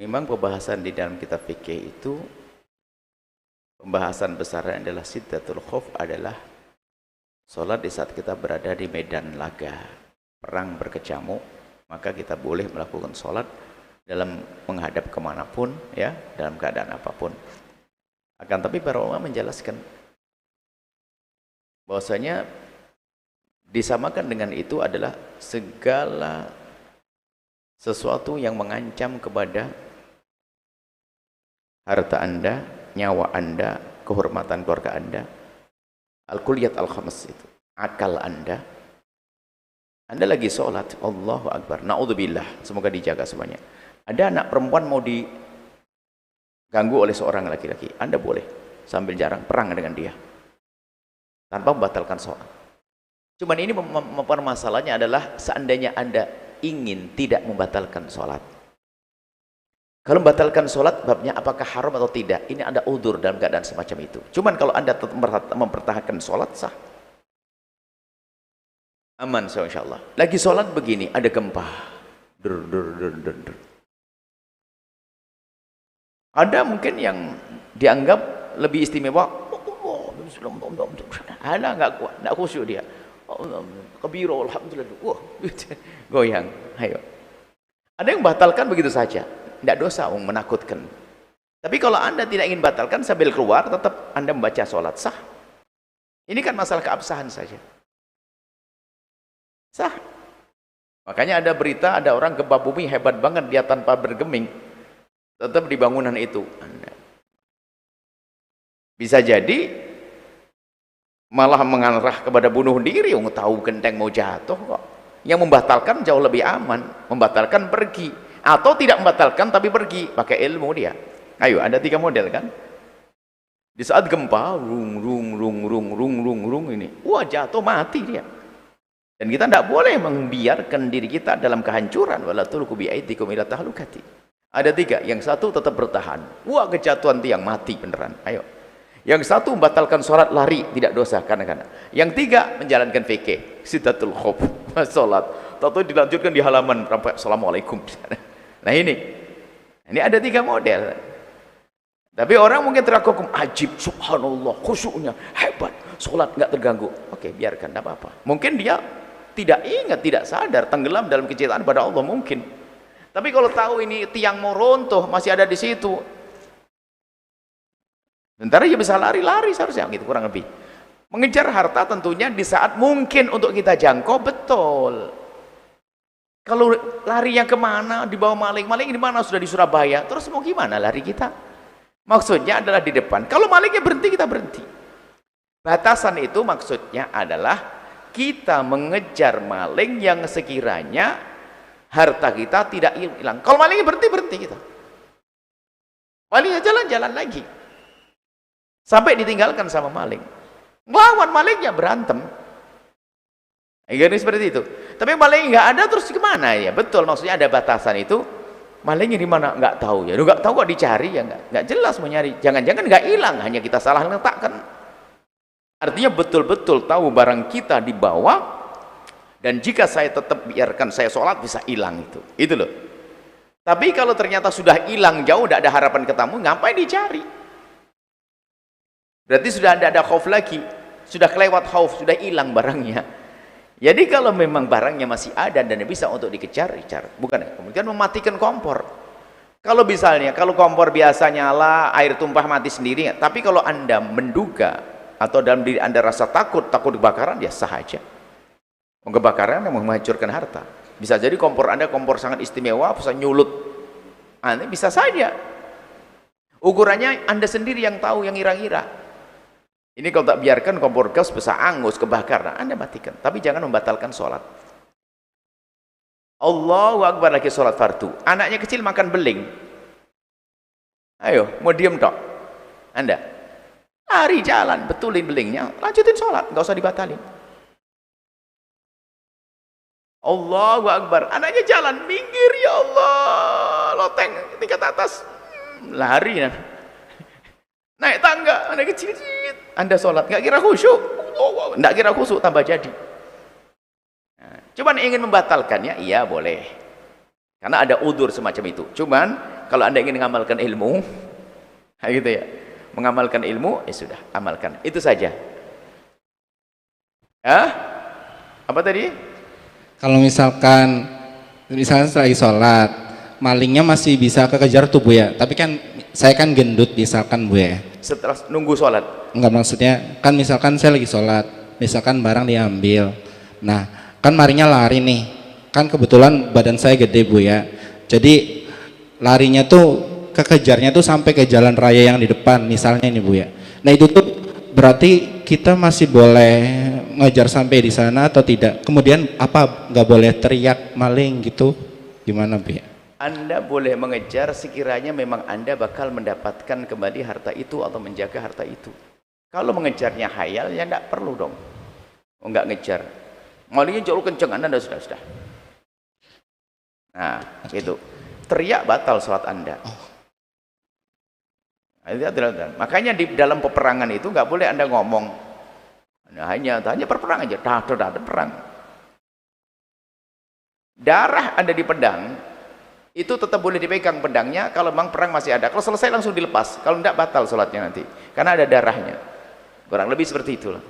Memang pembahasan di dalam kitab fikih itu, pembahasan besarnya adalah siddatul khauf, adalah sholat di saat kita berada di medan laga, perang berkecamuk, maka kita boleh melakukan sholat dalam menghadap kemanapun, ya, dalam keadaan apapun. Akan tapi para ulama menjelaskan bahwasanya disamakan dengan itu adalah segala sesuatu yang mengancam kepada harta Anda, nyawa Anda, kehormatan keluarga Anda, al-kulliyat al-khamas itu, akal Anda lagi sholat, Allahu Akbar, na'udzubillah, semoga dijaga semuanya. Ada anak perempuan mau diganggu oleh seorang laki-laki, Anda boleh sambil jarang perang dengan dia tanpa membatalkan sholat. Cuman ini permasalahannya adalah seandainya Anda ingin tidak membatalkan sholat. Kalau membatalkan sholat, babnya apakah haram atau tidak, ini ada udzur dalam keadaan semacam itu. Cuman kalau Anda tetap mempertahankan sholat, sah, aman, insyaAllah. Lagi sholat begini, ada gempa, ada mungkin yang dianggap lebih istimewa, ada nggak kuat, nggak khusyuk dia, kabiro, alhamdulillah, wah, goyang, ayo. Ada yang batalkan begitu saja, tidak dosa, menakutkan. Tapi kalau Anda tidak ingin batalkan sambil keluar, tetap Anda membaca sholat, sah. Ini kan masalah keabsahan saja, sah. Makanya ada berita, ada orang gempa bumi hebat banget, dia tanpa bergeming tetap di bangunan itu. Bisa jadi malah mengarah kepada bunuh diri, tahu genteng mau jatuh kok. Yang membatalkan jauh lebih aman, membatalkan pergi, atau tidak membatalkan tapi pergi pakai ilmu dia. Ayo, ada 3 model kan. Di saat gempa, rung ini, wah, jatuh, mati dia. Dan kita tidak boleh membiarkan diri kita dalam kehancuran. Wala tulqu bi'aidikum ila tahlukati. Ada 3, yang satu tetap bertahan, wah, kejatuhan tiang, mati beneran, ayo. Yang satu membatalkan sholat, lari, tidak dosa kadang-kadang. Yang 3 menjalankan fikih, siddatul khauf, sholat, atau dilanjutkan di halaman sampai assalamualaikum. Nah ini ada 3 model. Tapi orang mungkin terkagum, ajib, subhanallah, khusyuknya hebat, sholat nggak terganggu. Oke, biarkan, tidak apa-apa. Mungkin dia tidak ingat, tidak sadar, tenggelam dalam kecintaan pada Allah mungkin. Tapi kalau tahu ini tiang mau runtuh, masih ada di situ, bentar aja bisa lari seharusnya, gitu kurang lebih. Mengejar harta tentunya di saat mungkin untuk kita jangkau, betul. Kalau lari yang kemana, dibawa maling di mana, sudah di Surabaya, terus mau gimana lari kita? Maksudnya adalah di depan. Kalau malingnya berhenti, kita berhenti. Batasan itu maksudnya adalah kita mengejar maling yang sekiranya harta kita tidak hilang. Kalau malingnya berhenti kita. Malingnya jalan-jalan lagi sampai ditinggalkan sama maling. Melawan malingnya, berantem. Ini seperti itu. Tapi maling nggak ada, terus kemana ya? Betul, maksudnya ada batasan itu. Malingnya di mana? Nggak tahu ya. Nggak tahu kok dicari ya, nggak jelas mau nyari. Jangan-jangan nggak hilang, hanya kita salah letakkan. Artinya betul-betul tahu barang kita dibawa. Dan jika saya tetap biarkan saya sholat, bisa hilang itu loh. Tapi kalau ternyata sudah hilang jauh, tidak ada harapan ketemu, ngapain dicari? Berarti sudah tidak ada khauf lagi, sudah kelewat khauf, sudah hilang barangnya. Jadi kalau memang barangnya masih ada dan bisa untuk dikejar, bukan kemudian mematikan kompor. Kalau misalnya, kalau kompor biasa nyala, air tumpah mati sendiri, tapi kalau Anda menduga atau dalam diri Anda rasa takut kebakaran, ya sah aja. Kebakaran yang menghancurkan harta. Bisa jadi kompor Anda kompor sangat istimewa, bisa nyulut. Anda bisa saja. Ukurannya Anda sendiri yang tahu, yang ira-ira. Ini kalau tak biarkan kompor gas bisa angus, kebakaran, Anda matikan. Tapi jangan membatalkan sholat. Allahu Akbar, lagi sholat fardu. Anaknya kecil makan beling. Ayo, mau diem tok. Anda lari jalan, betulin belingnya, lanjutin sholat, nggak usah dibatalin. Allahu Akbar, anaknya jalan, minggir, ya Allah, loteng tingkat atas, lari, naik tangga, anak kecil, Anda sholat, nggak kira khusyuk, nggak kira khusyuk, tambah jadi. Cuman ingin membatalkannya, iya boleh, karena ada udzur semacam itu. Cuman Kalau Anda ingin mengamalkan ilmu, gitu ya, mengamalkan ilmu, ya sudah, amalkan. Itu saja. Apa tadi? Kalau misalnya lagi sholat, malingnya masih bisa kekejar tuh Bu ya, tapi kan saya kan gendut misalkan Bu ya. Setelah nunggu sholat? Enggak, maksudnya kan misalkan saya lagi sholat, misalkan barang diambil, nah kan marinya lari nih, kan kebetulan badan saya gede Bu ya, jadi larinya tuh kekejarnya tuh sampai ke jalan raya yang di depan misalnya ini Bu ya. Nah itu tuh berarti kita masih boleh ngejar sampai di sana atau tidak? Kemudian apa nggak boleh teriak maling gitu? Gimana Bu ya? Anda boleh mengejar sekiranya memang Anda bakal mendapatkan kembali harta itu atau menjaga harta itu. Kalau mengejarnya hayal, ya enggak perlu dong. Enggak ngejar. Malingnya jauh kenceng, Anda sudah. Nah, itu. Teriak batal sholat Anda. Makanya di dalam peperangan itu enggak boleh Anda ngomong. Nah, hanya perang aja, perang. Darah Anda di pedang, itu tetap boleh dipegang pedangnya kalau memang perang masih ada. Kalau selesai langsung dilepas, kalau tidak batal sholatnya nanti karena ada darahnya. Kurang lebih seperti itulah.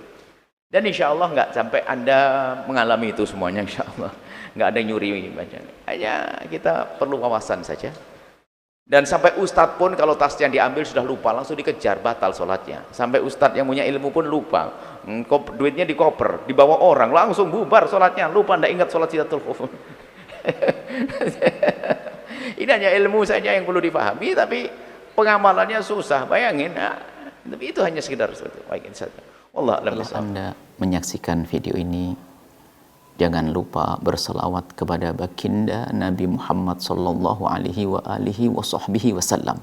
Dan insya Allah nggak sampai Anda mengalami itu semuanya, insya Allah nggak ada nyuri bacaan. Hanya kita perlu wawasan saja. Dan sampai ustadz pun kalau tasnya diambil sudah lupa, langsung dikejar, batal sholatnya. Sampai ustadz yang punya ilmu pun lupa, duitnya di koper, dibawa orang, langsung bubar sholatnya, lupa, tidak ingat sholat sidatul khuf. Ini hanya ilmu saja yang perlu dipahami, tapi pengamalannya susah. Bayangin, tapi itu hanya sekedar sesuatu. Wallah alam bisawab. Anda menyaksikan video ini, jangan lupa berselawat kepada baginda Nabi Muhammad sallallahu alaihi wa alihi wa sahbihi wasallam.